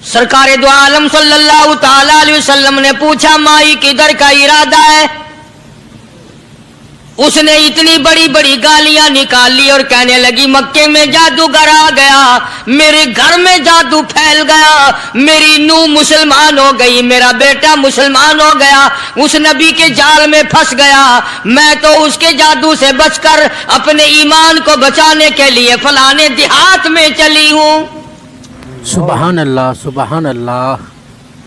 सरकार दो आलम सल्लल्लाहु ताला अलैहि वसल्लम ने पूछा, माई किधर का इरादा है? उसने इतनी बड़ी बड़ी गालियां निकाली और कहने लगी, मक्के में जादूगर आ गया, मेरे घर में जादू फैल गया, मेरी नूह मुसलमान हो गई, मेरा बेटा मुसलमान हो गया, उस नबी के जाल में फंस गया, मैं तो उसके जादू से बचकर अपने ईमान को बचाने के लिए फलाने देहात में चली हूं। सुबहान अल्लाह, सुबहान अल्लाह।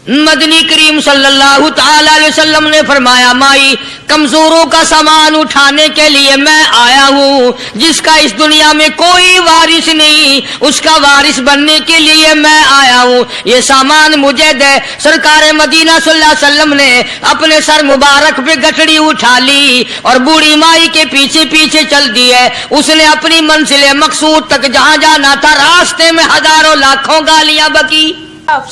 मदनी करीम सल्लल्लाहु ताला अलैहि वसल्लम ने फरमाया, माई कमजोरों का सामान उठाने के लिए मैं आया हूँ, जिसका इस दुनिया में कोई वारिस नहीं, उसका वारिस बनने के लिए मैं आया हूँ, ये सामान मुझे दे। सरकार मदीना सल्लल्लाहु अलैहि वसल्लम ने अपने सर मुबारक पे गठड़ी उठा ली और बूढ़ी माई के पीछे पीछे चल दी है। उसने अपनी मंजिल मकसूद तक जहाँ जाना था, रास्ते में हजारों लाखों गालियां बकी।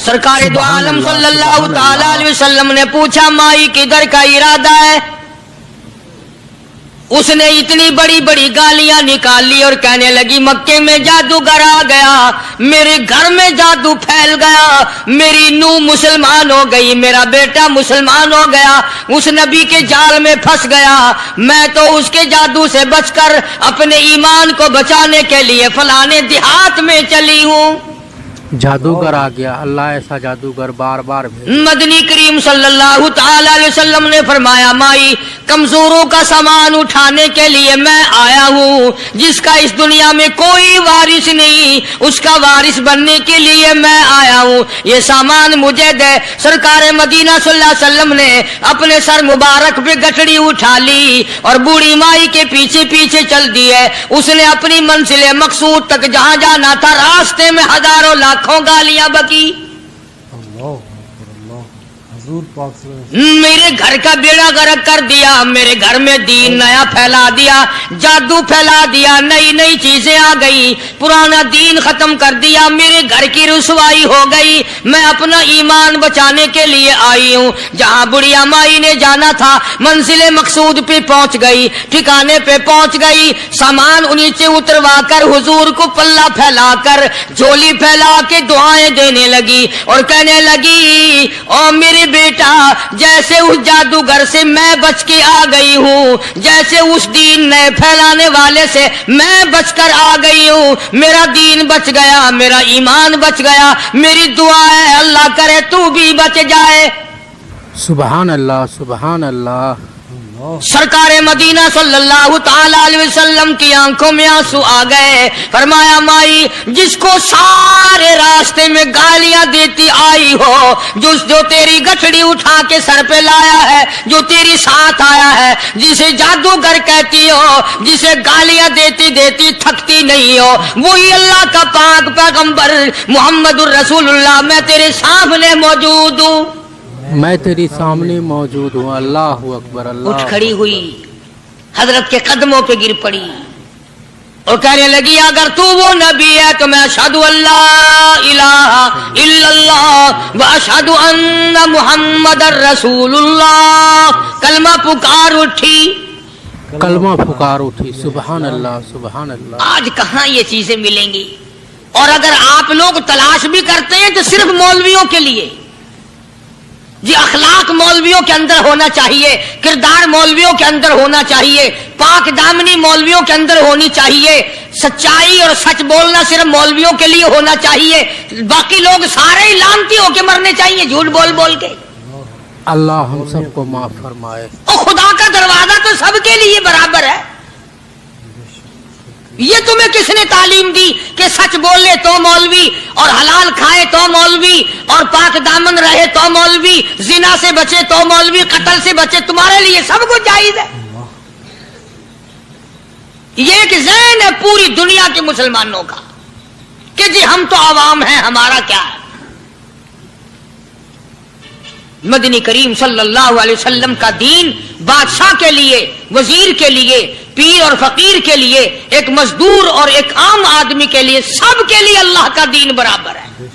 सरकार दो आलम सल्लल्लाहु ताला अलैहि वसल्लम ने पूछा, माई किधर का इरादा है? उसने इतनी बड़ी बड़ी गालियां निकाली और कहने लगी, मक्के में जादूगर आ गया, मेरे घर में जादू फैल गया, मेरी नूह मुसलमान हो गई, मेरा बेटा मुसलमान हो गया, उस नबी के जाल में फंस गया, मैं तो उसके जादू से बचकर अपने ईमान को बचाने के लिए फलाने देहात में चली हूं। जादूगर आ गया, अल्लाह ऐसा जादूगर बार बार भेजे। मदनी करीम सल्लल्लाहु ताला अलैहि वसल्लम ने फरमाया, माई कमजोरों का सामान उठाने के लिए मैं आया हूँ, जिसका इस दुनिया में कोई वारिस नहीं, उसका वारिस बनने के लिए मैं आया हूँ, ये सामान मुझे दे। सरकार मदीना सल्लल्लाहु अलैहि वसल्लम ने अपने सर मुबारक पे गठड़ी उठा ली और बूढ़ी माई के पीछे पीछे चल दी है। उसने अपनी मंजिल मकसूद तक जहाँ जाना था, रास्ते में हजारों लाखों गालियां बकी। मेरे घर का बेड़ा गर्क कर दिया, मेरे घर में दीन नया फैला दिया, जादू फैला दिया, नई नई चीजें आ गई, पुराना दीन खत्म कर दिया, मेरे घर की रुसवाई हो गई, मैं अपना ईमान बचाने के लिए आई हूँ। जहाँ बुढ़िया माई ने जाना था, मंजिल मकसूद पे पहुंच गई, ठिकाने पे पहुंच गई, सामान नीचे उतरवा कर हुजूर को पल्ला फैलाकर झोली फैला के दुआएं देने लगी और कहने लगी, ओ मेरे बेटा, जैसे उस जादूगर से मैं बच के आ गई हूँ, जैसे उस दीन नए फैलाने वाले से मैं बचकर आ गई हूँ, मेरा दीन बच गया, मेरा ईमान बच गया, मेरी दुआ है अल्लाह करे तू भी बच जाए। सुबहान अल्लाह, सुबहान अल्लाह। सरकार मदीना सल्लल्लाहु ताला अलैहि वसल्लम की आंखों में आंसू आ गए। फरमाया, माई जिसको सारे रास्ते में गालियां देती आई हो, जो तेरी गठड़ी उठा के सर पे लाया है, जो तेरी साथ आया है, जिसे जादूगर कहती हो, जिसे गालियां देती देती थकती नहीं हो, वही अल्लाह का पाक पैगंबर मोहम्मदुर रसूलुल्लाह, मैं तेरे सामने मौजूद हूँ, मैं तेरी सामने मौजूद हूँ। अल्लाह अकबर। अल्लाह। उठ खड़ी हुई, हजरत के कदमों पे गिर पड़ी और कहने लगी, अगर तू वो नबी है तो मैं अशहदु अल्ला इलाहा इल्लल्लाह व अशहदु अन्ना मुहम्मदर रसूलुल्लाह। कलमा पुकार उठी, कलमा पुकार उठी। सुबहान अल्लाह, सुबहान अल्लाह। आज कहाँ ये चीजें मिलेंगी? और अगर आप लोग तलाश भी करते हैं तो सिर्फ मौलवियों के लिए। जी अखलाक मौलवियों के अंदर होना चाहिए, किरदार मौलवियों के अंदर होना चाहिए, पाक दामनी मौलवियों के अंदर होनी चाहिए, सच्चाई और सच बोलना सिर्फ मौलवियों के लिए होना चाहिए, बाकी लोग सारे ही लानती होके मरने चाहिए झूठ बोल बोल के। अल्लाह हम सबको माफ फरमाए। और खुदा का दरवाजा तो सबके लिए बराबर है। ये तुम्हें किसने तालीम दी कि सच बोले तो मौलवी, और हलाल खाए तो मौलवी, और पाक दामन रहे तो मौलवी, जिना से बचे तो मौलवी, कत्ल से बचे, तुम्हारे लिए सब कुछ जायज है। ये एक ज़हन है पूरी दुनिया के मुसलमानों का कि जी हम तो आवाम हैं, हमारा क्या है। मदनी करीम सल्लल्लाहु अलैहि वसल्लम का दीन बादशाह के लिए, वजीर के लिए, पीर और फकीर के लिए, एक मजदूर और एक आम आदमी के लिए, सब के लिए अल्लाह का दीन बराबर है।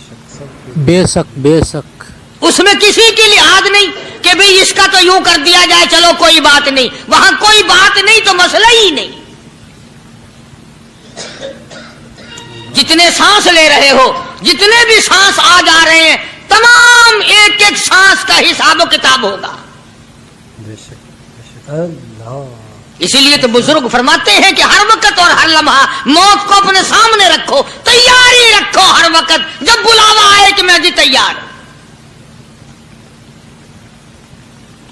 बेशक बेशक। उसमें किसी की लिहाज नहीं कि भाई इसका तो यूं कर दिया जाए, चलो कोई बात नहीं, वहां कोई बात नहीं तो मसला ही नहीं। जितने सांस ले रहे हो जितने भी सांस आ जा रहे हैं तमाम एक एक सांस का हिसाब किताब होगा। इसीलिए तो बुजुर्ग फरमाते हैं कि हर वक्त और हर लम्हा मौत को अपने सामने रखो, तैयारी रखो हर वक्त, जब बुलावा आए कि मैं जी तैयार।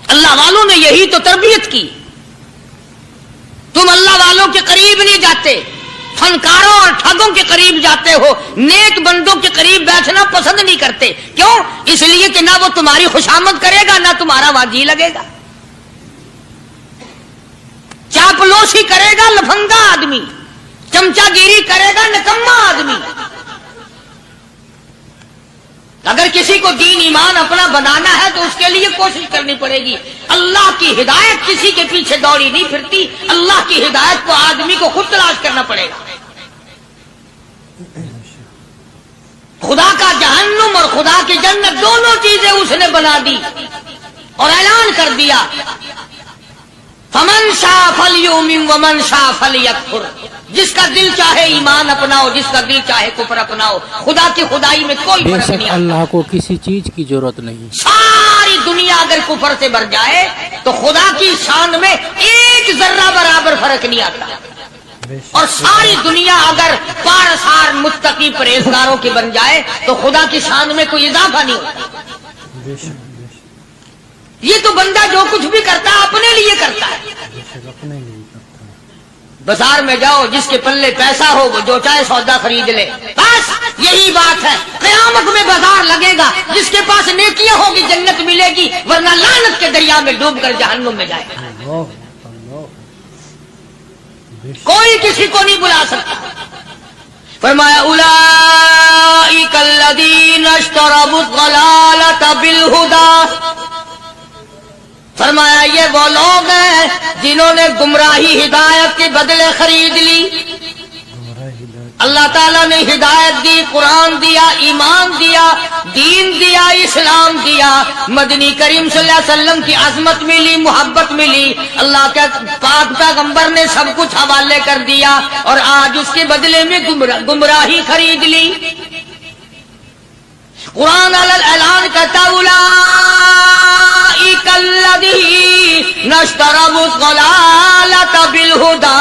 अल्लाह वालों ने यही तो तरबियत की। तुम अल्लाह वालों के करीब नहीं जाते, फनकारों और ठगों के करीब जाते हो, नेक बंदों के करीब बैठना पसंद नहीं करते। क्यों? इसलिए कि ना वो तुम्हारी खुशामद करेगा ना तुम्हारा वाजी लगेगा। चापलूसी करेगा लफंगा आदमी, चमचागिरी करेगा निकम्मा आदमी। अगर किसी को दीन ईमान अपना बनाना है तो उसके लिए कोशिश करनी पड़ेगी। अल्लाह की हिदायत किसी के पीछे दौड़ी नहीं फिरती, अल्लाह की हिदायत को आदमी को खुद तलाश करना पड़ेगा। खुदा का जहन्नुम और खुदा की जन्नत दोनों चीजें उसने बना दी और ऐलान कर दिया, फमन शाह फलयुमिन वमन शाह फलयकफुर। जिसका दिल चाहे ईमान अपनाओ, जिसका दिल चाहे कुफर अपनाओ। खुदा की खुदाई में कोई फर्क बेशक नहीं आता। अल्लाह को किसी चीज की जरूरत नहीं। सारी दुनिया अगर कुफर से भर जाए तो खुदा की शान में एक जर्रा बराबर फर्क नहीं आता। और सारी दुनिया अगर पारसार मुत्तकी परहेजगारों की बन जाए तो खुदा की शान में कोई इजाफा नहीं होता। ये तो बंदा जो कुछ भी करता है अपने लिए करता है। बाजार में जाओ, जिसके पल्ले पैसा हो वो जो चाहे सौदा खरीद ले, बस यही बात है। क़यामत में बाजार लगेगा, जिसके पास नेकियां होगी जन्नत मिलेगी, वरना लानत के दरिया में डूब कर जहन्नुम में जाएगा। कोई किसी को नहीं बुला सकता। फरमाया उलाइकल लज़ीना इश्तरबु ज़लालत बिल हुदा। फरमाया ये वो लोग हैं जिन्होंने गुमराही हिदायत के बदले खरीद ली। अल्लाह ताला ने हिदायत दी, कुरान दिया, ईमान दिया, दीन दिया, इस्लाम दिया, मदनी करीम सल्लल्लाहु अलैहि वसल्लम की अजमत मिली, मोहब्बत मिली। अल्लाह के पाक पैगंबर ने सब कुछ हवाले कर दिया और आज उसके बदले में गुमराही खरीद ली। कुरान ऐलान करता उलाइकल लज़ीना इश्तरबु ज़लालत बिल हुदा।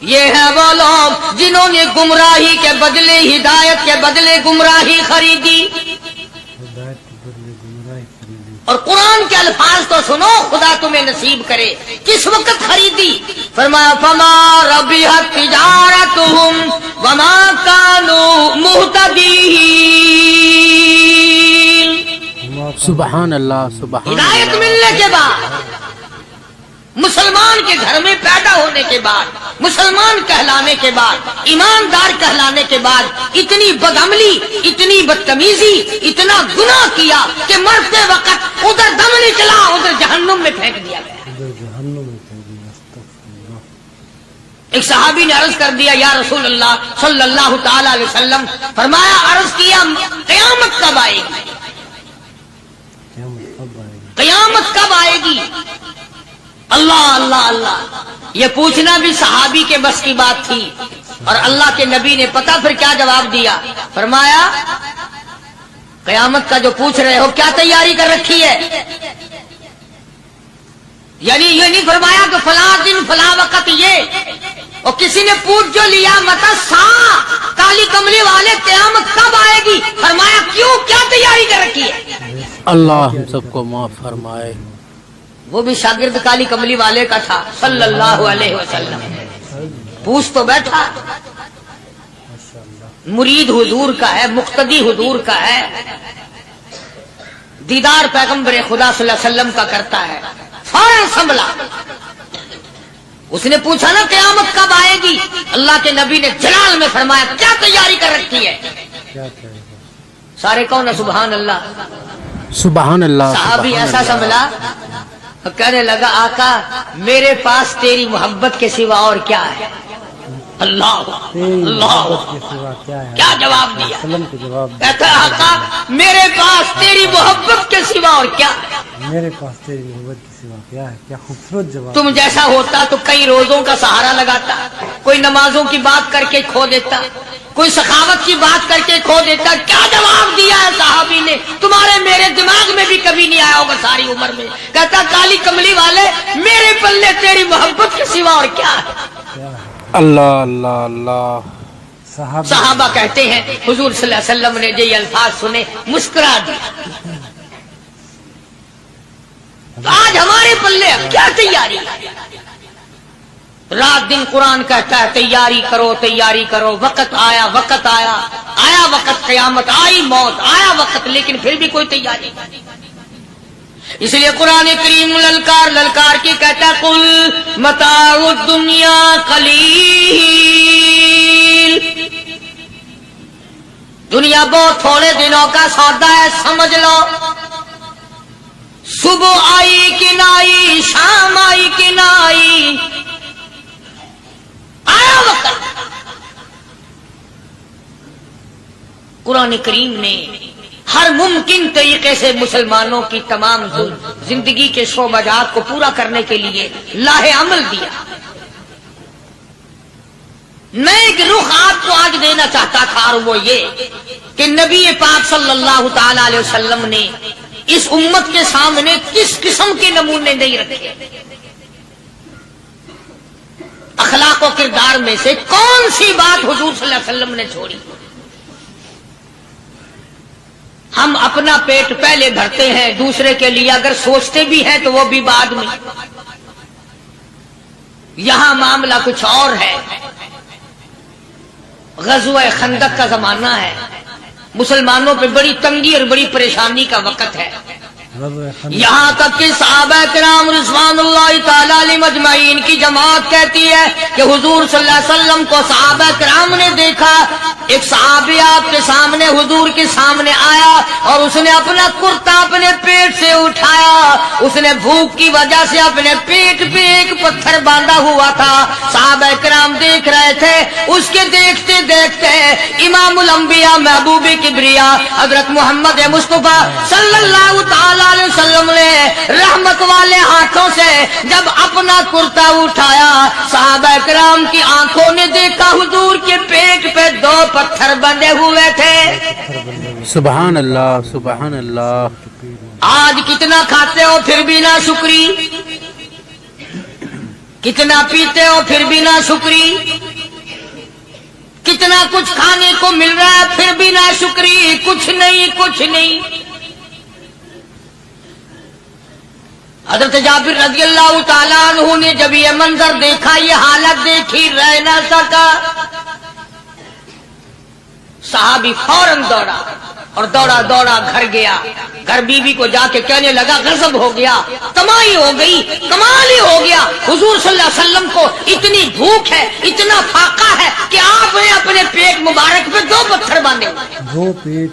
ये है वो लोग जिन्होंने गुमराही के बदले हिदायत के बदले गुमराही खरीदी। और कुरान के अल्फाज तो सुनो, खुदा तुम्हें नसीब करे। किस वक्त खरीदी? फरमाया फमा रबिहत तिजारतुहुम वमा कानू मुहतदीन। सुबहान अल्लाह, सुबहान हिदायत अल्लाह। मिलने के बाद, मुसलमान के घर में पैदा होने के बाद, मुसलमान कहलाने के बाद, ईमानदार कहलाने के बाद इतनी बदअमली, इतनी बदतमीजी, इतना गुनाह किया कि मरते वक्त उधर दम निकला, उधर जहन्नुम में फेंक दिया गया। एक सहाबी ने अर्ज कर दिया, या रसूल अल्लाह सल्लल्लाहु ताला अलैहि वसल्लम। फरमाया, अर्ज किया, क़यामत कब आएगी? क़यामत कब आएगी? अल्लाह अल्लाह अल्लाह, ये पूछना भी सहाबी के बस की बात थी। और अल्लाह के नबी ने पता फिर क्या जवाब दिया? फरमाया, क़यामत का जो पूछ रहे हो क्या तैयारी कर रखी है? यानी ये नहीं फरमाया कि फला दिन फला वक्त ये, और किसी ने पूछ जो लिया मता सा काली कमली वाले क़यामत कब आएगी? फरमाया क्यों, क्या तैयारी कर रखी है? अल्लाह हम सबको माफ फरमाए। वो भी शागिर्द काली कमली वाले का था सल्लल्लाहु अलैहि वसल्लम। पूछ तो बैठा, मुरीद हुजूर का है, मुक्तदी हुजूर का है, दीदार पैगंबर खुदा सल्लल्लाहु अलैहि वसल्लम का करता है। फौरन संभला, उसने पूछा ना क़यामत कब आएगी? अल्लाह के नबी ने जलाल में फरमाया, क्या तैयारी कर रखी है? सारे कौन है सुभान अल्लाह, सुबहान अल्लाह। साहबी सुबहान ऐसा अल्लाह। संभला, कहने लगा, आका मेरे पास तेरी मोहब्बत के सिवा और क्या है? अल्लाह अल्लाह, क्या जवाब दिया? कहता आका मेरे पास तेरी मोहब्बत के सिवा और क्या है? मेरे पास तेरी मोहब्बत के सिवा क्या है? क्या खूबसूरत जवाब। तुम जैसा होता तो कई रोजों का सहारा लगाता, कोई नमाजों की बात करके खो देता, کوئی سخاوت کی بات کر کے کھو دیتا. کیا جواب دیا ہے صحابی نے؟ تمہارے میرے دماغ میں بھی کبھی نہیں آیا ہوگا ساری عمر میں. کہتا کالی کملی والے میرے پلے تیری محبت کے سوا اور کیا ہے؟ اللہ اللہ اللہ. صحابہ کہتے ہیں حضور صلی اللہ علیہ وسلم نے جو یہ الفاظ سنے مسکرا دیا. آج ہمارے پلے کیا تیاری؟ رات دن قرآن کہتا ہے تیاری کرو تیاری کرو. وقت آیا وقت آیا آیا وقت، قیامت آئی موت آیا وقت، لیکن پھر بھی کوئی تیاری نہیں. اس لیے قرآن کریم للکار للکار کی کہتا ہے قل متاع الدنیا قلیل. دنیا بہت تھوڑے دنوں کا سودا ہے سمجھ لو. صبح آئی کہ نہ آئی، شام آئی کہ نہ آئی، آیا وقت. قرآن کریم نے ہر ممکن طریقے سے مسلمانوں کی تمام زندگی کے شعبہ جات کو پورا کرنے کے لیے لاہ عمل دیا. میں ایک رخ آپ کو آج دینا چاہتا تھا، اور وہ یہ کہ نبی پاک صلی اللہ تعالی علیہ وسلم نے اس امت کے سامنے کس قسم کے نمونے نہیں رکھے. اخلاق و کردار میں سے کون سی بات حضور صلی اللہ علیہ وسلم نے چھوڑی؟ ہم اپنا پیٹ پہلے بھرتے ہیں، دوسرے کے لیے اگر سوچتے بھی ہیں تو وہ بھی بعد میں. یہاں معاملہ کچھ اور ہے. غزوہ خندق کا زمانہ ہے، مسلمانوں پہ بڑی تنگی اور بڑی پریشانی کا وقت ہے. یہاں تک کہ صحابہ کرام رضوان اللہ تعالی علیہم اجمعین کی جماعت کہتی ہے کہ حضور صلی اللہ علیہ وسلم کو صحابہ کرام نے دیکھا. ایک صحابی آپ کے سامنے حضور کے سامنے آیا اور اس نے اپنا کرتا اپنے پیٹ سے اٹھایا. اس نے بھوک کی وجہ سے اپنے پیٹ پہ ایک پتھر باندھا ہوا تھا. صحابہ کرام دیکھ رہے تھے. اس کے دیکھتے دیکھتے امام الانبیاء محبوب کبریا حضرت محمد مصطفیٰ صلی اللہ تعالی علیہ وسلم نے رحمت والے ہاتھوں سے جب اپنا کرتا اٹھایا، صحابہ کرام کی آنکھوں نے دیکھا حضور کے پیٹ پہ 2 پتھر بندھے ہوئے تھے. سبحان اللہ سبحان اللہ. آج کتنا کھاتے ہو پھر بھی نہ شکری، کتنا پیتے ہو پھر بھی نہ شکری، کتنا کچھ کھانے کو مل رہا ہے پھر بھی نہ شکری. کچھ نہیں کچھ نہیں. حضرت جابر رضی اللہ تعالیٰ عنہ نے جب یہ منظر دیکھا، یہ حالت دیکھی، رہ نہ سکا. صحابی فوراً دوڑا اور دوڑا دوڑا گھر گیا. گھر بیوی کو جا کے کہنے لگا غضب ہو گیا، تمائی ہو گئی، کمال ہی ہو گیا. حضور صلی اللہ علیہ وسلم کو اتنی بھوک ہے، اتنا فاقہ ہے کہ آپ نے اپنے پیٹ مبارک پہ 2 پتھر باندھے. 2 پیٹ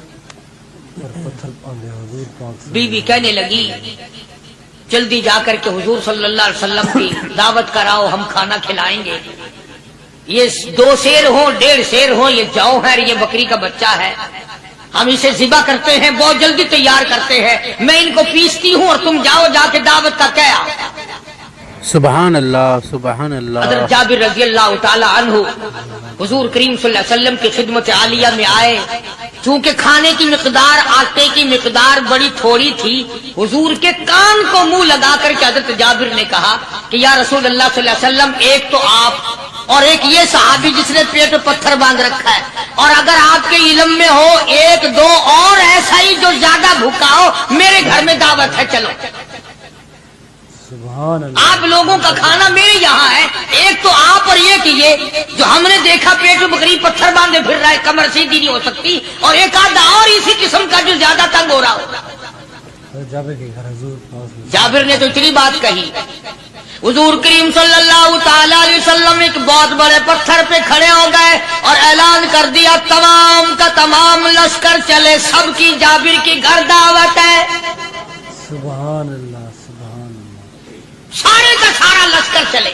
اور پتھر باندھے حضور پاک. بیوی کہنے لگی جلدی جا کر کے حضور صلی اللہ علیہ وسلم کی دعوت کراؤ، ہم کھانا کھلائیں گے. یہ 2 شیر ہوں 1.5 شیر ہوں، یہ جو ہے یہ بکری کا بچہ ہے، ہم اسے ذبح کرتے ہیں، بہت جلدی تیار کرتے ہیں. میں ان کو پیستی ہوں اور تم جاؤ جا کے دعوت کا کیا. سبحان اللہ سبحان اللہ. حضرت جابر رضی اللہ تعالی عنہ حضور کریم صلی اللہ علیہ وسلم کی خدمت عالیہ میں آئے. چونکہ کھانے کی مقدار، آٹے کی مقدار بڑی تھوڑی تھی، حضور کے کان کو منہ لگا کر کے حضرت جابر نے کہا کہ یا رسول اللہ صلی اللہ علیہ وسلم، ایک تو آپ اور ایک یہ صحابی جس نے پیٹ پتھر باندھ رکھا ہے، اور اگر آپ کے علم میں ہو 1-2 اور ایسا ہی جو زیادہ بھوکا ہو، میرے گھر میں دعوت ہے، چلو. سبحان اللہ. آپ لوگوں کا کھانا میرے یہاں ہے. ایک تو آپ اور یہ کہ یہ جو ہم نے دیکھا پیٹ میں بکری پتھر باندھے پھر رہا ہے، کمر سیدھی نہیں ہو سکتی، اور ایک آدھا اور اسی قسم کا جو زیادہ تنگ ہو رہا ہو. جابر کے گھر حضور پاک. جابر نے تو اتنی بات کہی. حضور کریم صلی اللہ تعالی علیہ وسلم ایک بہت بڑے پتھر پہ کھڑے ہو گئے اور اعلان کر دیا تمام کا تمام لشکر چلے، سب کی جابر کی گھر دعوت ہے. سبحان اللہ سبحان اللہ. سارے کا سارا لشکر چلے،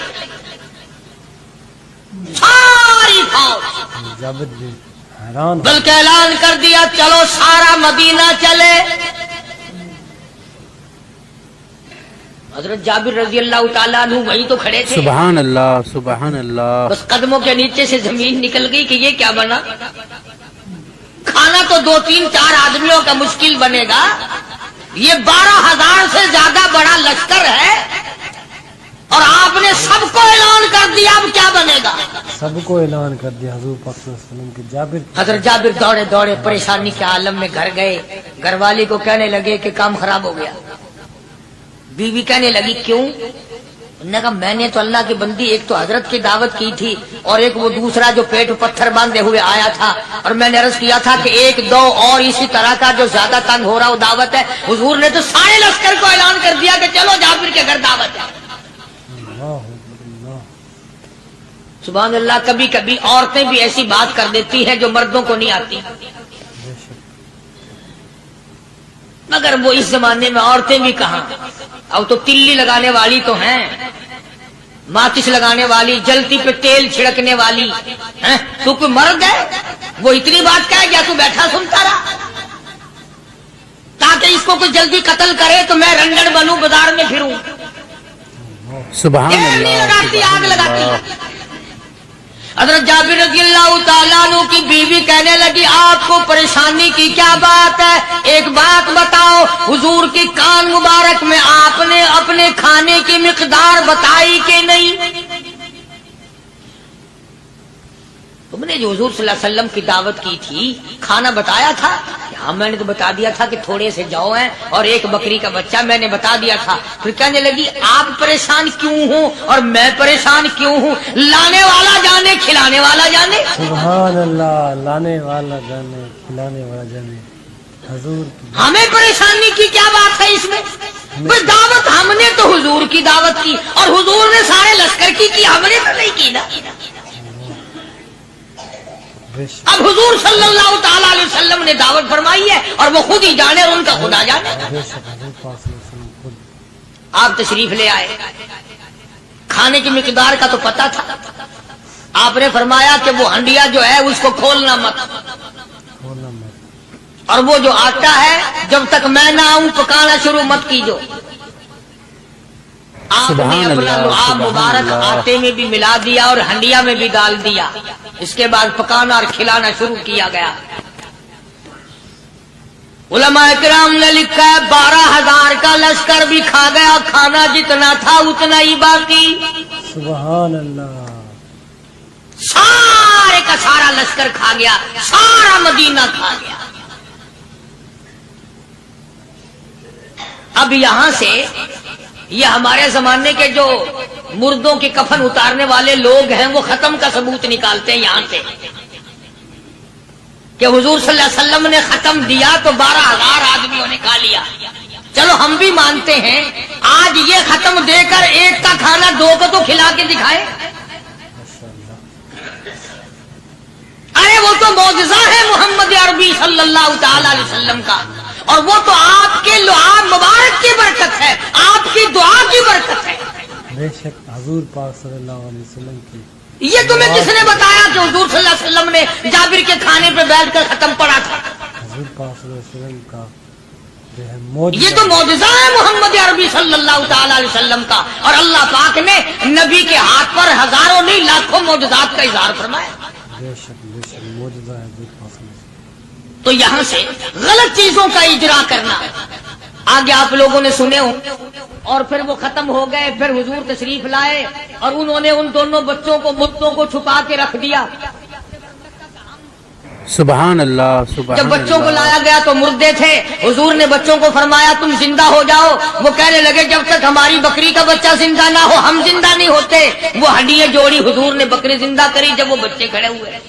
ساری فوج. جابر بھی حیران. بلکہ اعلان کر دیا چلو سارا مدینہ چلے. حضرت جابر رضی اللہ تعالیٰ عنہ وہی تو کھڑے تھے، سبحان اللہ سبحان اللہ. بس قدموں کے نیچے سے زمین نکل گئی کہ یہ کیا بنا. کھانا تو 2-3-4 آدمیوں کا مشکل بنے گا، یہ 12,000 سے زیادہ بڑا لشکر ہے اور آپ نے سب کو اعلان کر دیا، اب کیا بنے گا. سب کو اعلان کر دیا حضور پاک صلی اللہ علیہ وسلم کے. جابر حضرت جابر دوڑے دوڑے پریشانی کے عالم میں گھر گئے، گھر والی کو کہنے لگے کہ کام خراب ہو گیا. بیوی کہنے لگی کیوں؟ انہوں نے کہا میں نے تو اللہ کی بندی ایک تو حضرت کی دعوت کی تھی اور ایک وہ دوسرا جو پیٹ پتھر باندھے ہوئے آیا تھا، اور میں نے عرض کیا تھا کہ 1-2 اور اسی طرح کا جو زیادہ تنگ ہو رہا وہ دعوت ہے. حضور نے تو سارے لشکر کو اعلان کر دیا کہ چلو جابر کے گھر دعوت ہے. اللہ اللہ. سبحان اللہ. کبھی کبھی عورتیں بھی ایسی بات کر دیتی ہیں جو مردوں کو نہیں آتی، بے شک. مگر وہ اس زمانے میں عورتیں بھی کہاں، اب تو تلی لگانے والی تو ہیں، ماچس لگانے والی، جلتی پہ تیل چھڑکنے والی ہیں. تو کوئی مرد ہے وہ اتنی بات کہے گیا، تو بیٹھا سنتا رہا تاکہ اس کو کوئی جلدی قتل کرے تو میں رنڈن بنوں، بازار میں پھروں. سبحان تیل نہیں اللہ لگاتی، آگ سبحان لگاتی. اللہ. حضرت جابر رضی اللہ تعالیٰ عنہ کی بیوی کہنے لگی آپ کو پریشانی کی کیا بات ہے، ایک بات بتاؤ. حضور کی کان مبارک میں آپ نے اپنے کھانے کی مقدار بتائی کہ نہیں؟ تم نے جو حضور صلی اللہ علیہ وسلم کی دعوت کی تھی کھانا بتایا تھا؟ ہاں میں نے تو بتا دیا تھا کہ تھوڑے سے جو ہیں اور ایک بکری کا بچہ، میں نے بتا دیا تھا. پھر کہنے لگی آپ پریشان کیوں ہوں اور میں پریشان کیوں ہوں؟ لانے والا جانے کھلانے والا جانے. سبحان اللہ. لانے والا جانے کھلانے والا جانے. حضور کی ہمیں پریشانی کی کیا بات ہے اس میں؟ بس دعوت ہم نے تو حضور کی دعوت کی اور حضور نے سارے لشکر کی ہم نے تو نہیں کی نا. بے شک. اب حضور صلی اللہ تعالی علیہ وسلم نے دعوت فرمائی ہے اور وہ خود ہی جانے اور ان کا خدا جانے. بے شک. حضور پاک صلی اللہ علیہ وسلم خود. آپ تشریف لے آئے، کھانے کی مقدار کا تو پتا تھا. آپ نے فرمایا کہ وہ ہنڈیا جو ہے اس کو کھولنا مت، کھولنا مت. اور وہ جو آٹا ہے جب تک میں نہ آؤں پکانا شروع مت کیجو. آپ نے سبحان اپنا اللہ، لعاب سبحان مبارک اللہ. آٹے میں بھی ملا دیا اور ہنڈیا میں بھی ڈال دیا. اس کے بعد پکانا اور کھلانا شروع کیا گیا. علماء کرام نے لکھا ہے 12,000 کا لشکر بھی کھا گیا، کھانا جتنا تھا اتنا ہی باقی. سبحان اللہ. سارے کا سارا لشکر کھا گیا، سارا مدینہ کھا گیا. اب یہاں سے یہ ہمارے زمانے کے جو مردوں کے کفن اتارنے والے لوگ ہیں وہ ختم کا ثبوت نکالتے ہیں یہاں سے کہ حضور صلی اللہ علیہ وسلم نے ختم دیا تو 12,000 آدمیوں نے کھا لیا. چلو ہم بھی مانتے ہیں، آج یہ ختم دے کر ایک کا کھانا 2 کو تو کھلا کے دکھائے. ماشاء اللہ. ارے وہ تو معجزہ ہے محمد عربی صلی اللہ تعالی علیہ وسلم کا، اور وہ تو آپ کے لعاب مبارک کی برکت ہے، آپ کی دعا کی برکت ہے. بے شک. حضور پاک صلی اللہ علیہ وسلم کی. یہ تمہیں کس نے بتایا کہ حضور صلی اللہ علیہ وسلم نے جابر کے کھانے پہ بیٹھ کر ختم پڑا تھا؟ حضور پاک صلی اللہ علیہ وسلم کا جو ہے یہ معجزہ. تو معجزہ ہے محمد عربی صلی اللہ تعالی علیہ وسلم کا، اور اللہ پاک نے نبی کے ہاتھ پر ہزاروں نہیں لاکھوں معجزات کا اظہار فرمایا. بے شک. بے شک. معجزہ ہے حضور پاک صلی اللہ علیہ وسلم. تو یہاں سے غلط چیزوں کا اجرا کرنا آگے آپ لوگوں نے سنے ہوں. اور پھر وہ ختم ہو گئے، پھر حضور تشریف لائے اور انہوں نے ان دونوں بچوں کو مردوں کو چھپا کے رکھ دیا. سبحان اللہ سبحان جب بچوں کو اللہ. لایا گیا تو مردے تھے. حضور نے بچوں کو فرمایا تم زندہ ہو جاؤ. وہ کہنے لگے جب تک ہماری بکری کا بچہ زندہ نہ ہو ہم زندہ نہیں ہوتے. وہ ہڈیاں جوڑی، حضور نے بکری زندہ کری جب وہ بچے کھڑے ہوئے.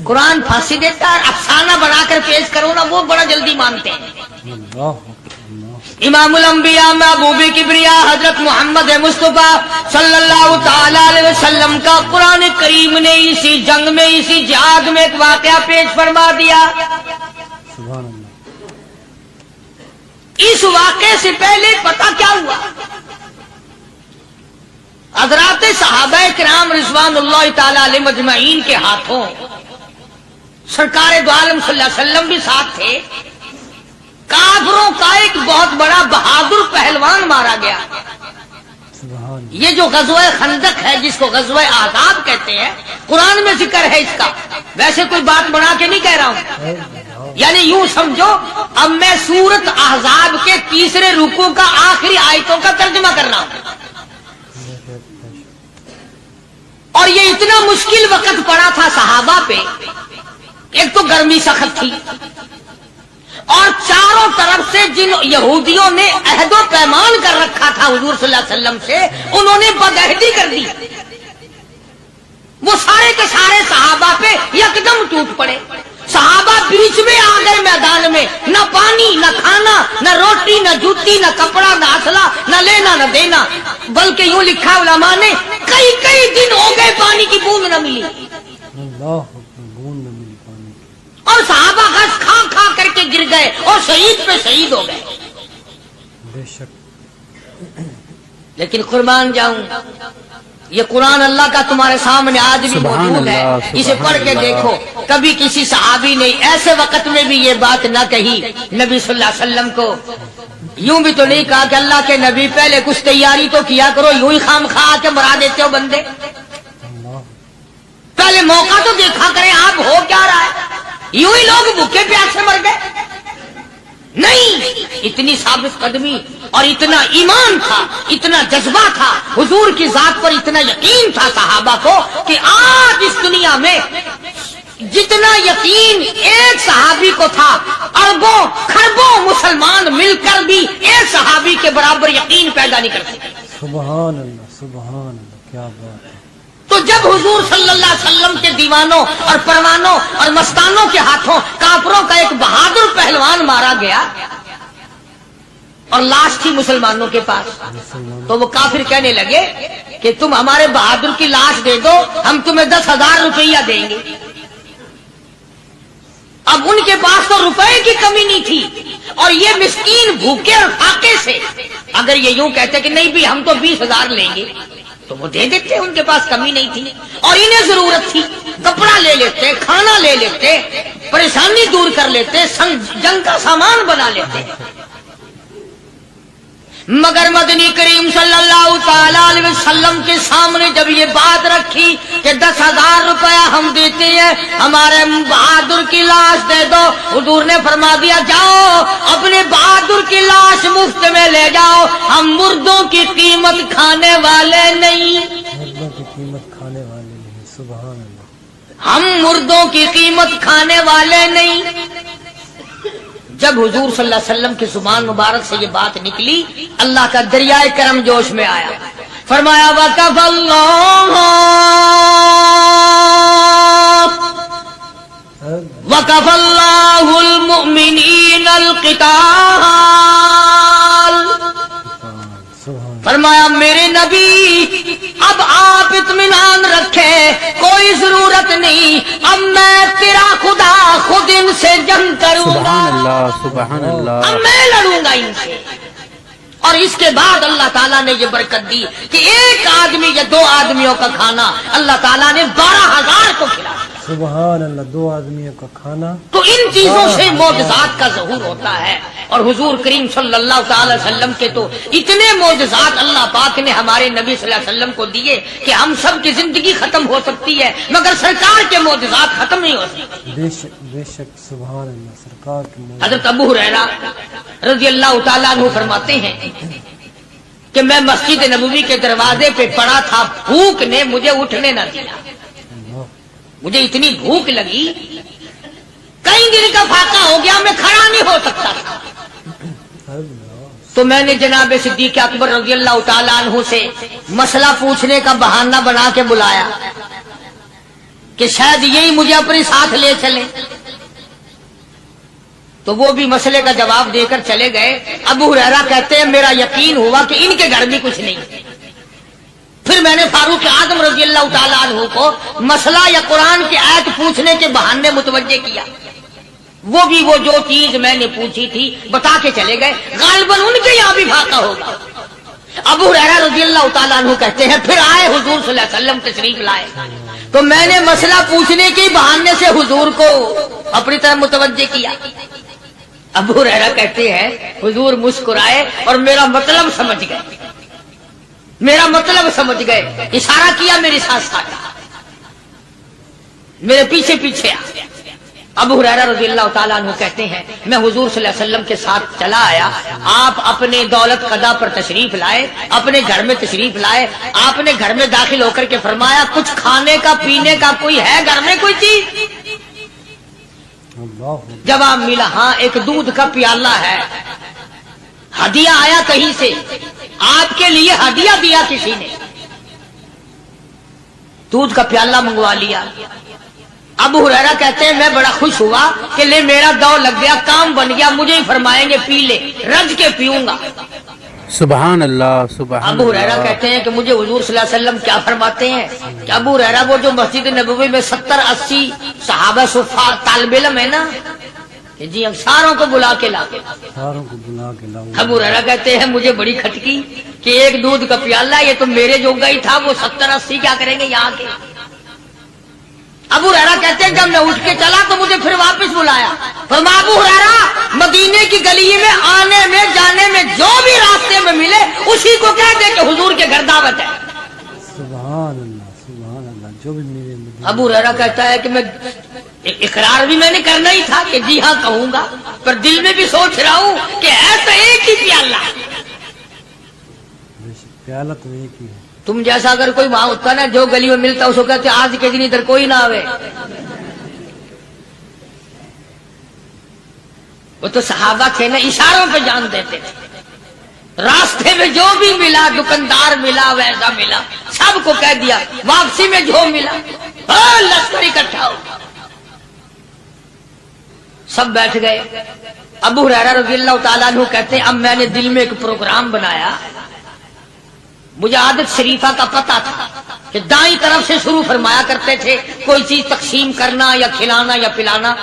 قرآن پھانسی دیتا ہے، افسانہ بنا کر پیش کرو نا وہ بڑا جلدی مانتے ہیں. اللہ اللہ. امام الانبیاء محبوب کبریا حضرت محمد مصطفیٰ صلی اللہ تعالی علیہ وسلم کا قرآن کریم نے اسی جنگ میں، اسی جہاد میں ایک واقعہ پیش فرما دیا. سبحان اللہ. اس واقعے سے پہلے پتہ کیا ہوا؟ حضرات صحابہ کرام رضوان اللہ تعالی علیہ مجمعین کے ہاتھوں سرکار دو عالم صلی اللہ علیہ وسلم بھی ساتھ تھے، काफिरों का एक बहुत बड़ा बहादुर पहलवान मारा गया। सुभान ये जो गज़वा खंदक है, जिसको गज़वा आज़ाब कहते हैं, कुरान में जिक्र है इसका। वैसे कोई बात बना के नहीं कह रहा हूं, यानी यूं समझो अब मैं सूरत ahज़ाब के तीसरे रुकू का आखिरी आयतों का तर्जुमा कर रहा हूं। और ये इतना मुश्किल वक्त पड़ा था सहाबा पे। एक तो गर्मी सख्त थी, और चारों तरफ से जिन यहूदियों ने अहदो पैमान कर रखा था हुजूर सल्लल्लाहु अलैहि वसल्लम से, उन्होंने बदअहदी कर दी। वो सारे के सारे सहाबा पे यकदम टूट पड़े। सहाबा बीच में आ गए मैदान में, न पानी न खाना न रोटी न जूती न कपड़ा न असला न लेना न देना, बल्कि यूं लिखा उलमा ने कई कई दिन हो गए पानी की बूंद न मिली। अल्लाह बूंद न मिली पानी की। और सहाबा घास खा खा करके गिर गए और शहीद पे शहीद हो गए। बेशक लेकिन कुर्बान जाऊं, ये कुरान अल्लाह का तुम्हारे सामने आज भी सुभान मौजूद है, अल्लाह, इसे पढ़ के सुभान देखो। कभी किसी सहाबी ने ऐसे वक्त में भी ये बात न कही नबी सल्लल्लाहु अलैहि वसल्लम को। यूं भी तो नहीं कहा कि अल्लाह के नबी पहले कुछ तैयारी तो किया करो, यूं ही खाम खा के मरा देते हो बंदे। अल्लाह पहले मौका तो देखा करें आप हो क्या रहा है। यूं ही लोग भूखे प्यासे मर गए। नहीं, इतनी साबित कदमी और इतना ईमान था, इतना जज्बा था, हुजूर की जात पर इतना यकीन था सहाबा को कि आज इस दुनिया में जितना यकीन एक सहाबी को था, अरबों खरबों मुसलमान मिलकर भी एक सहाबी के बराबर यकीन पैदा नहीं कर सके। सुभान अल्लाह, क्या बात है। तो जब हुजूर सल्लल्लाहु अलैहि वसल्लम के दीवानों और परवानों और मस्तानों के हाथों काफिरों का एक बहादुर पहलवान मारा गया और लाश थी मुसलमानों के पास, तो वो काफिर कहने लगे कि तुम हमारे बहादुर की लाश दे दो, हम तुम्हें 10,000 रुपया देंगे। अब उनके पास तो रुपए की कमी नहीं थी, और ये मिस्कीन भूखे और फाके से अगर ये यूं कहते कि नहीं भी हम तो 20,000 लेंगे, तो वो दे देते। उनके पास कमी नहीं थी, और इन्हें जरूरत थी, कपड़ा ले लेते, खाना ले लेते, परेशानी दूर कर लेते, जंग का सामान बना लेते। मगर मदनी करीम सल्लल्लाहु ताला अलैहि वसल्लम के सामने जब ये बात रखी कि 10,000 रुपया हम देते हैं, हमारे बहादुर की लाश दे दो, हुजूर ने फरमा दिया जाओ अपने बहादुर की लाश मुफ्त में ले जाओ, हम मुर्दों की कीमत खाने वाले नहीं। मुर्दों की कीमत खाने वाले नहीं। सुभान अल्लाह, हम मुर्दों की कीमत खाने वाले नहीं। जब हुजूर सल्लल्लाहु अलैहि वसल्लम की जुबान मुबारक से ये बात निकली, अल्लाह का दरियाए करम जोश में आया। फरमाया वकफल्लाहुल मुमिनीनल क़िताल। फरमाया मेरे नबी अब आप इत्मीनान रखें, कोई जरूरत नहीं, अब मैं तेरा खुदा खुद इनसे जंग करूंगा। सुभान अल्लाह, सुभान अल्लाह। अब मैं लड़ूंगा इनसे। और इसके बाद अल्लाह ताला ने ये बरकत दी कि एक आदमी या 2 आदमियों का खाना अल्लाह ताला ने 12,000 को खिलाया। सुभान अल्लाह, 2 आदमियों का खाना। तो इन चीजों से मौजज़ात का ज़हूर होता है। और हुजूर करीम सल्लल्लाहु ताला अलैहि वसल्लम के तो इतने मौजज़ात अल्लाह पाक ने हमारे नबी सल्लल्लाहु अलैहि वसल्लम को दिए कि हम सब की जिंदगी खत्म हो सकती है, मगर सरकार के मौजज़ात खत्म नहीं हो सकते। बेशक बेशक, सुभान अल्लाह, सरकार की। हज़रत अबू हुरैरा रज़ी अल्लाह ताला अन्हु फरमाते हैं कि मैं मस्जिद नबवी के दरवाजे पे पड़ा था, भूख ने मुझे उठने न दिया। मुझे इतनी भूख लगी, कई दिन का फाका हो गया, मैं खड़ा नहीं हो सकता था। तो मैंने जनाब सिद्दीक़ अकबर रज़ी अल्लाह ताला अन्हु से मसला पूछने का बहाना बना के बुलाया कि शायद यही मुझे अपने साथ ले चले। तो वो भी मसले का जवाब देकर चले गए। अबू हुरैरा कहते हैं मेरा यकीन हुआ कि इनके घर भी कुछ नहीं। फिर मैंने फारूक आजम रज़ी अल्लाह ताला अन्हु को मसला या कुरान की आयत पूछने के बहाने मुतवज्जे किया। वो भी वो जो चीज मैंने पूछी थी बता के चले गए। गालिबन उनके यहाँ भी फाका होगा। अबू हुरैरा रज़ी अल्लाह ताला अन्हु कहते हैं फिर आए हुजूर सल्लल्लाहु अलैहि वसल्लम तशरीफ लाए, तो मैंने मसला पूछने के बहाने से हुजूर को अपनी तरफ मुतवज्जे किया। ابو ہریرہ کہتے ہیں حضور مسکرائے اور میرا مطلب سمجھ گئے، میرا مطلب سمجھ گئے، اشارہ کیا میرے ساتھ ساتھ، میرے پیچھے پیچھے آ۔ ابو ہریرہ رضی اللہ تعالیٰ عنہ کہتے ہیں میں حضور صلی اللہ علیہ وسلم کے ساتھ چلا آیا، آپ اپنے دولت قضا پر تشریف لائے، اپنے گھر میں تشریف لائے، آپ نے گھر میں داخل ہو کر کے فرمایا کچھ کھانے کا پینے کا کوئی ہے گھر میں کوئی چیز؟ جواب ملا ہاں ایک دودھ کا پیالہ ہے، ہدیہ آیا کہیں سے، آپ کے لیے ہدیہ دیا کسی نے، دودھ کا پیالہ منگوا لیا۔ ابو ہریرہ کہتے ہیں میں بڑا خوش ہوا کہ لے میرا دو لگ گیا، کام بن گیا، مجھے ہی فرمائیں گے پی لے، رج کے پیوں گا۔ سبحان اللہ سبحان ابو ہریرہ اللہ۔ کہتے ہیں کہ مجھے حضور صلی اللہ علیہ وسلم کیا فرماتے ہیں کہ ابو ہریرہ وہ جو مسجد نبوی میں 70-80 صحابہ صفا طالب علم ہے نا، کہ جی ساروں کو بلا کے لا کے، ساروں کو بلا کے لاؤ۔ ابو ہریرہ کہتے ہیں مجھے بڑی کھٹکی کہ ایک دودھ کا پیالہ یہ تو میرے جوگا ہی تھا، وہ 70-80 کیا کریں گے یہاں کے۔ ابو ہریرہ کہتے ہیں جب میں اٹھ کے چلا تو مجھے پھر واپس بلایا، فرمایا ابو ہریرہ مدینے کی گلی میں آنے میں جانے میں جو بھی راستے میں ملے اسی کو کہہ دے کہ حضور کے گھر دعوت ہے۔ سبحان اللہ جو بھی میرے مدینے۔ ابو ہریرہ کہتا ہے کہ میں اقرار بھی میں نے کرنا ہی تھا کہ جی ہاں کہوں گا، پر دل میں بھی سوچ رہا ہوں کہ ایسا ایک ہی پیالہ، پیالہ تو ایک ہی ہے۔ تم جیسا اگر کوئی وہاں ہوتا نا جو گلی میں ملتا اس کو کہتے آج کے دن ادھر کوئی نہ آوے۔ وہ تو صحابہ تھے نا، اشاروں پہ جان دیتے تھے، راستے میں جو بھی ملا، دکاندار ملا ویسا ملا، سب کو کہہ دیا، واپسی میں جو ملا لشکر اکٹھا ہو، سب بیٹھ گئے۔ ابو ہریرہ رضی اللہ تعالیٰ عنہ کہتے ہیں اب میں نے دل میں ایک پروگرام بنایا، مجھے عادت شریفہ کا پتہ تھا کہ دائیں طرف سے شروع فرمایا کرتے تھے کوئی چیز تقسیم کرنا یا کھلانا یا پلانا،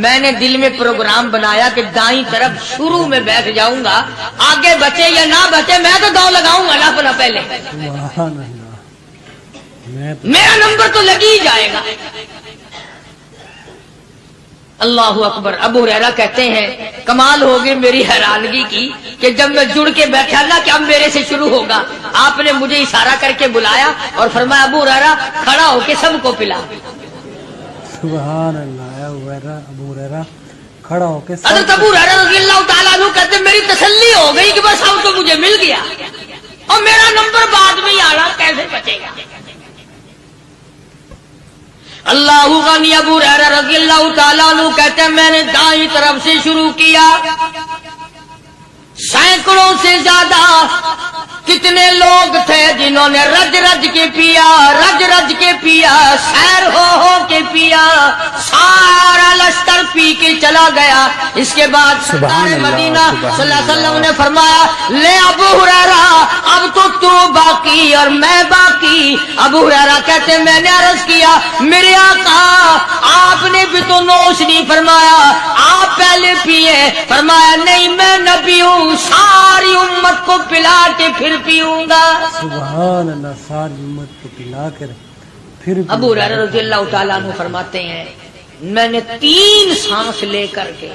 میں نے دل میں پروگرام بنایا کہ دائیں طرف شروع میں بیٹھ جاؤں گا، آگے بچے یا نہ بچے میں تو دو لگاؤں گا لاپنا پہلے، سبحان اللہ میرا نمبر تو لگ ہی جائے گا۔ اللہ اکبر۔ ابو ہریرہ کہتے ہیں کمال ہوگی میری حیرانگی کی کہ جب میں جڑ کے بیٹھا نا کہ اب میرے سے شروع ہوگا، آپ نے مجھے اشارہ کر کے بلایا اور فرمایا ابو ہریرہ کھڑا ہو کے سب کو پلا۔ سبحان اللہ ابو ہریرہ کھڑا ہو کے حضرت ابو ہریرہ رضی اللہ تعالیٰ عنہ کہتے میری تسلی ہو گئی کہ بس اب تو مجھے مل گیا اور میرا نمبر بعد میں ہی آ رہا، کیسے بچے گا۔ اللہ غنی۔ ابو ہریرہ رضی اللہ تعالیٰ عنہ کہتے ہیں میں نے دائیں طرف سے شروع کیا، سینکڑوں سے زیادہ کتنے لوگ تھے جنہوں نے رج رج کے پیا، رج رج کے پیا، سیر ہو کے پیا، سارا لشکر پی کے چلا گیا۔ اس کے بعد سرکار مدینہ صلی اللہ علیہ وسلم نے فرمایا لے ابو ہریرہ اب تو باقی اور میں باقی۔ ابو ہریرہ کہتے میں نے عرض کیا میرے آقا آپ نے بھی تو نوش نہیں فرمایا، آپ پہلے پیے۔ فرمایا نہیں میں نہ پیوں، ساری امت کو پلا کے پھر پیوں گا۔ سبحان اللہ ساری امت کو پلا کر پھر ابو ہریرہ رضی اللہ تعالیٰ عنہ فرماتے ہیں میں نے 3 سانس لے کر کے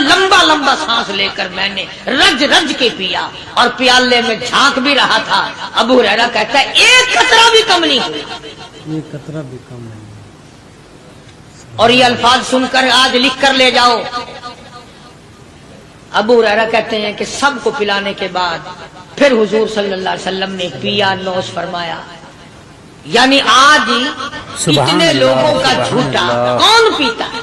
لمبا لمبا سانس لے کر میں نے رج رج کے پیا اور پیالے میں جھانک بھی رہا تھا۔ ابو ہریرہ کہتا ہے ایک قطرہ بھی کم نہیں ہوا، ایک قطرہ بھی کم نہیں۔ اور یہ الفاظ سن کر آج لکھ کر لے جاؤ۔ ابو ہریرہ کہتے ہیں کہ سب کو پلانے کے بعد پھر حضور صلی اللہ علیہ وسلم نے پیا، نوش فرمایا۔ یعنی آج اتنے لوگوں کا جھوٹا کون پیتا ہے؟